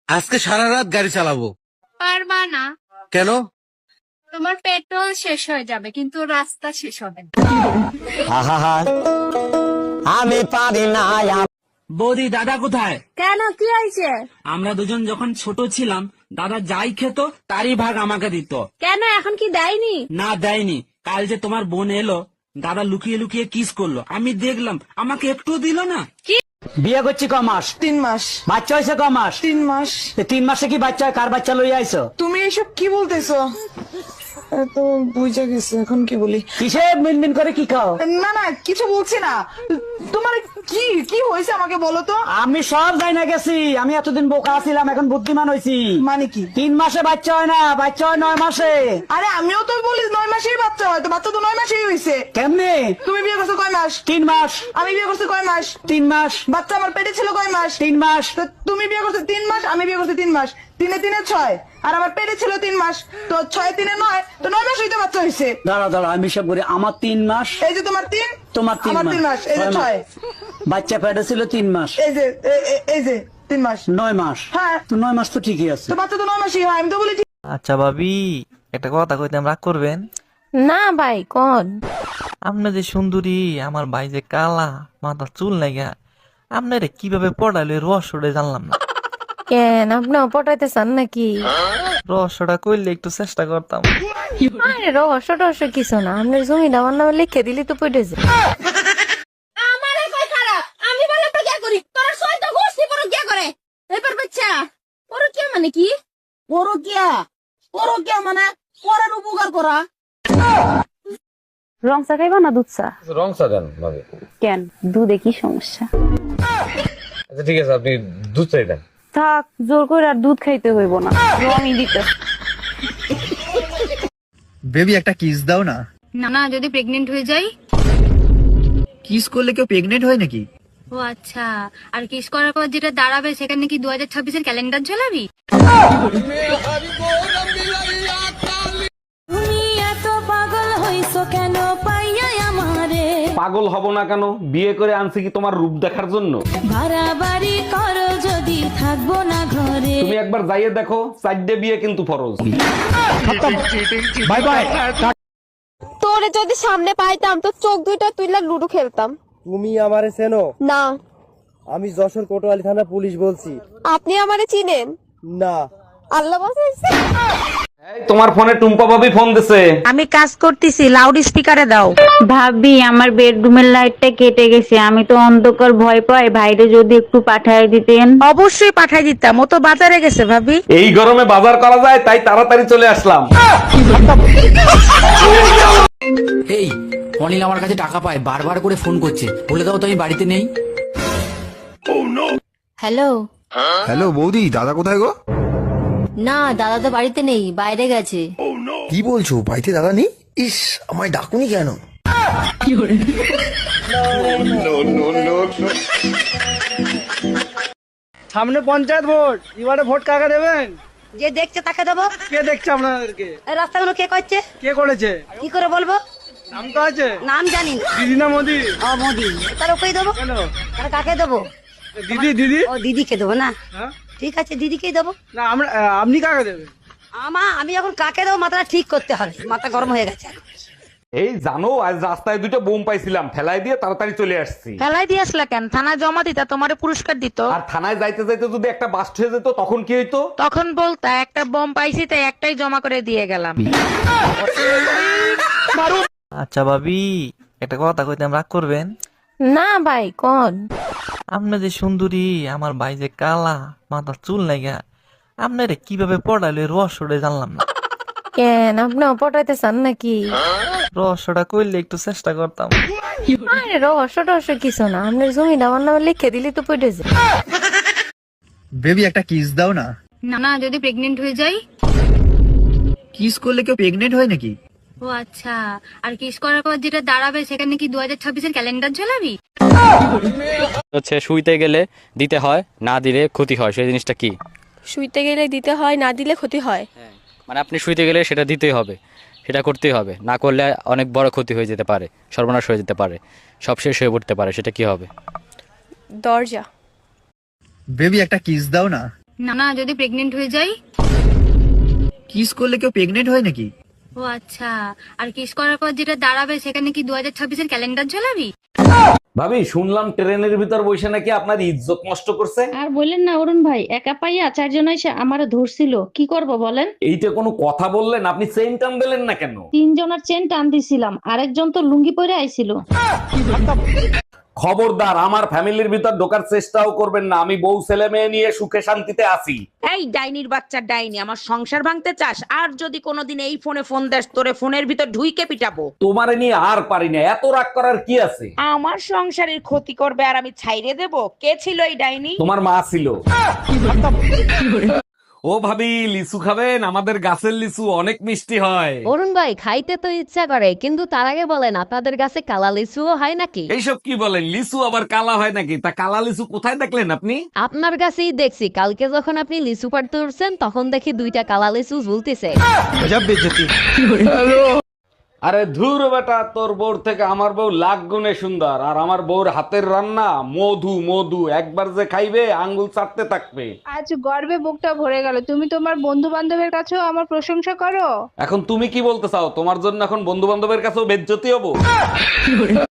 আজকে সারা রাত গাড়ি চালাবো। পারবা না, কেন? তোমার পেট্রোল শেষ হয়ে যাবে কিন্তু রাস্তা শেষ হবে না। আমি পারি না। বৌদি, দাদা কোথায়? কেন, কি হয়েছে? আমরা দুজন যখন ছোট ছিলাম দাদা যাই খেত তারই ভাগ আমাকে দিত। কেন এখন কি দেয়নি? না দেয়নি। কাল যে তোমার বোন এলো, দাদা লুকিয়ে লুকিয়ে কিস করলো, আমি দেখলাম, আমাকে একটু দিল না। বিয়ে করছি ক মাস? 3 মাস। বাচ্চা হয়েছে ক মাস? 3 মাস। 3 মাসে কি বাচ্চা হয়? কার বাচ্চা লইয়া আইছো? তুমি এসব কি বলতেছো? তো বুঝা গেছে, এখন কি বলি? কিসে মিনমিন করে কি খাও? না না, কিছু বলছি না। তোমার কি কি হয়েছে আমাকে বলো তো। আমি সব যাই না গেছি। আমি এতদিন বোকা ছিলাম, এখন বুদ্ধিমান হয়েছি। মানে কি? 3 মাসে বাচ্চা হয় না, বাচ্চা হয় 9 মাসে। আরে আমিও তো বলি 9 মাসেই বাচ্চা হয়, তো বাচ্চা তো 9 মাসেই হয়েছে। কেমনে? তুমি বিয়ে করছো কয় মাস? 3 মাস। আমি বিয়ে করছি কয় মাস? 3 মাস। বাচ্চা আমার পেটে ছিল কয় মাস? 3 মাস। তো তুমি বিয়ে করছো 3 মাস, আমি বিয়ে করছি 3 মাস। 3 3 6, আর আমার পেটে ছিল 3 মাস। তো 6 3 9, তো 9 মাসেই তো বাচ্চা হয়েছে। দাঁড়া দাঁড়া, আমি সব করি। আমার 3 মাস, এই যে তোমার 3, তোমার 3 আমার মাস। 3 মাস, এই যে 6, বাচ্চা পেটে ছিল 3 মাস, এই যে এই যে 3 মাস। 9 মাস। হ্যাঁ, তো 9 মাস তো ঠিকই আছে। তো বাচ্চা তো 9 মাসই হয়, আমি তো বলি। আচ্ছা ভাবি, একটা কথা কইতাম, রাগ করবেন? না ভাই, কোন? আপনি যে সুন্দরী, আমার ভাই যে কালা, মাথার চুল নাইগা, আপনারে কিভাবে পড়াইলে রহস্যটা জানলাম না। কেন, আপনিও পটাইতে চান নাকি? রহস্যটা কইলে একটু চেষ্টা করতাম। আরে রহস্য টহস্য কিছু না, আপনার জমিটা আমার নামে লিখে দিলি তো পড়ে যায়। আমারে কই খারাপ, আমি বলে প্রজ্ঞা করি, তোর সইতো গোষ্ঠী প্রজ্ঞা করে। এবার বাচ্চা প্রজ্ঞা মানে কি? পরকিয়া মানে পরের উপকার করা। রং চা খাইবা না দুধ চা? রং চা দেন ভাবি। কেন, দুধে কি সমস্যা? আচ্ছা ঠিক আছে, আপনি দুধ চাই দেন। থাক, জোর করে আর দুধ খাইতে হইব না, রঙই দিতে। বেবি একটা কিস দাও না। না না, যদি প্রেগনেন্ট হয়ে যাই? কিস করলে কেউ প্রেগনেন্ট হয় নাকি? ও আচ্ছা, আর কিস করার পর যেটা দাঁড়াবে সেখানে কি 2026 এর ক্যালেন্ডার ঝোলাবি? পাগল হব না কেন? বিয়ে করে আনছি কি তোমার রূপ দেখার জন্য? বাড়াবাড়ি করো যদি থাকবো না ঘরে। তুমি একবার যাইয়ে দেখো, 4টে বিয়ে কিন্তু ফরজ। Bye bye. তোরে যদি সামনে পাইতাম তো চোখ দুইটা তুইলা লুডো খেলতাম। তুমি আমারে চেনো? না। আমি যশোর কোতোয়ালি থানা পুলিশ বলছি। আপনি আমারে চিনেন? না। আল্লাহ বাঁচাইছে। এই, তোমার ফোনে টুম্পা ভাবি ফোন দিছে। আমি কাজ করতেছি, লাউড স্পিকারে দাও। ভাবি, আমার বেডরুমের লাইটটা কেটে গেছে, আমি তো অন্ধকার ভয় পাই, ভাইরে যদি একটু পাঠায় দিতেন। অবশ্যই পাঠাই দিতাম, ও তো বাজারে গেছে ভাবি। এই গরমে বাজার করা যায়, তাই তাড়াতাড়ি চলে আসলাম। এই অনিল আমার কাছে টাকা পায়, বারবার করে ফোন করছে, বলে দাও তো আমি বাড়িতে নেই। হ্যালো। হ্যালো বৌদি, দাদা কোথায় গো? না, দাদা তো বাড়িতে নেই, বাইরে গেছে। কি বলছো, বাড়িতে দাদা নেই? ইস, আমায় ডাকুনি কেন? সামনে পঞ্চায়েত ভোট, এবারে ভোট কাকে দেবেন? যে দেখছে তাকে দেবো। কে দেখছে আপনাদেরকে? রাস্তাগুলো কে করছে? কে করেছে? কি করে বলবো? নাম তো আছে? নাম জানি। দিদি না মোদি? ও মোদি। তার ওকেই দেবো। কেন? তার কাকে দেবো? দিদি দিদি। ও দিদিকে দেবো না? হ্যাঁ? ঠিক আছে, দিদিকেই দেবো। না, আমরা আপনি কাকে দেবেন? আমি এখন কাকে দেবো মাথাটা ঠিক করতে হবে, মাথা গরম হয়ে গেছে। এই জানো, আজ রাস্তায় 2টা বোম পাইছিলাম, ফেলাই দিয়ে তাড়াতাড়ি চলে আসছি। ফেলাই দিয়ে আসলা কেন? থানায় জমা দিতা, তোমারে পুরস্কার দিত। আর থানায় যাইতে যাইতে যদি একটা বাস্ট হয়ে যেত তখন কি হইতো? তখন বলতা একটা বোম পাইছি তাই একটাই জমা করে দিয়ে গেলাম। আচ্ছা ভাবি, একটা কথা কইতাম, রাগ করবেন? না ভাই, কোন? আপনি যে সুন্দরী, আমার ভাই যে কালা, মাথার চুল নাইগা, আপনারে কিভাবে পড়াইলে রহস্যটা জানলাম না। কেন, আপনিও পটাইতে চান নাকি? রহস্যটা কইলে একটু চেষ্টা করতাম। আরে রহস্য টহস্য কিছু না, আপনার জমিটা আমার নামে লিখে দিলি তো পড়ে যায়। বেবি একটা কিস দাও না। না না, যদি প্রেগনেন্ট হয়ে যাই? কিস করলে কেউ প্রেগনেন্ট হয় নাকি? ও আচ্ছা, আর কিস করার পর যেটা দাঁড়াবে সেখানে কি 2026 এর ক্যালেন্ডার ঝোলাবি? হচ্ছে শুইতে গেলে দিতে হয়, না দিলে ক্ষতি হয়, সেই জিনিসটা কি? শুইতে গেলে দিতে হয়, না দিলে ক্ষতি হয়। মানে আপনি শুইতে গেলে সেটা দিতেই হবে, সেটা করতেই হবে, না করলে অনেক বড় ক্ষতি হয়ে যেতে পারে, সর্বনাশ হয়ে যেতে পারে, সব শেষ হয়ে পড়তে পারে, সেটা কি হবে? দরজা। বেবি একটা কিস দাও না। না না, যদি প্রেগনেন্ট হয়ে যাই? কিস করলে কেউ প্রেগনেন্ট হয় নাকি? ও আচ্ছা, আর কিস করার পর যেটা দাঁড়াবে সেখানে কি 2026-এর ক্যালেন্ডার ঝোলাবি? ভাবি শুনলাম ট্রেনের ভিতর বসে নাকি আপনার ইজ্জত নষ্ট করছে। আর বললেন না অরুণ ভাই, একা পাইয়া চারজন এসে আমারে ধরছিল, কি করব বলেন? এইটা কোনো কথা বললেন? আপনি চেইন টান দিলেন না কেন? তিনজনের চেন টান দিছিলাম, আরেকজন তো লুঙ্গি পরে আইছিল। খবরদার আমার ফ্যামিলির ভিতর ঢোকার চেষ্টাও করবেন না। আমি বউ ছেলে মেয়ে নিয়ে সুখে শান্তিতে আছি। এই ডাইনির বাচ্চা ডাইনি, আমার সংসার ভাঙতে চাস? আর যদি কোনোদিন এই ফোনে ফোন দেস, তোরে ফোনের ভিতর ঢুইকে পিটাবো। তোমারে নিয়ে আর পারি না, এত রাগ করার কি আছে? আমার সংসারের ক্ষতি করবে আর আমি ছাইরে দেব? কে ছিল এই ডাইনি? তোমার মা ছিল। ও ভাবি, লিচু খাবেন? আমাদের গাছের লিচু অনেক মিষ্টি হয়। অরুণ ভাই, খাইতে তো ইচ্ছা করে, কিন্তু তার আগে বলেন আপনাদের কাছে কালা লিচুও হয় নাকি? এইসব কি বলেন? লিচু আবার কালা হয় নাকি? তা কালা লিচু কোথায় দেখলেন আপনি? আপনার কাছেই দেখছি, কালকে যখন আপনি লিচু পাড়তে উঠছেন তখন দেখি 2টা কালা লিচু ঝুলতেছে। আরে ধুর বেটা, তোর বউর থেকে আমার বউ লাখ গুণে সুন্দর। আর আমার বউর হাতের রান্না মধু মধু, একবার যে খাইবে আঙ্গুল চাটতে থাকবে। আজ গর্বে বুকটা ভরে গেল। তুমি তোমার বন্ধু বান্ধবের কাছেও আমার প্রশংসা করো। এখন তুমি কি বলতে চাও? তোমার জন্য এখন বন্ধু বান্ধবের কাছেও বেজ্জতি হবো?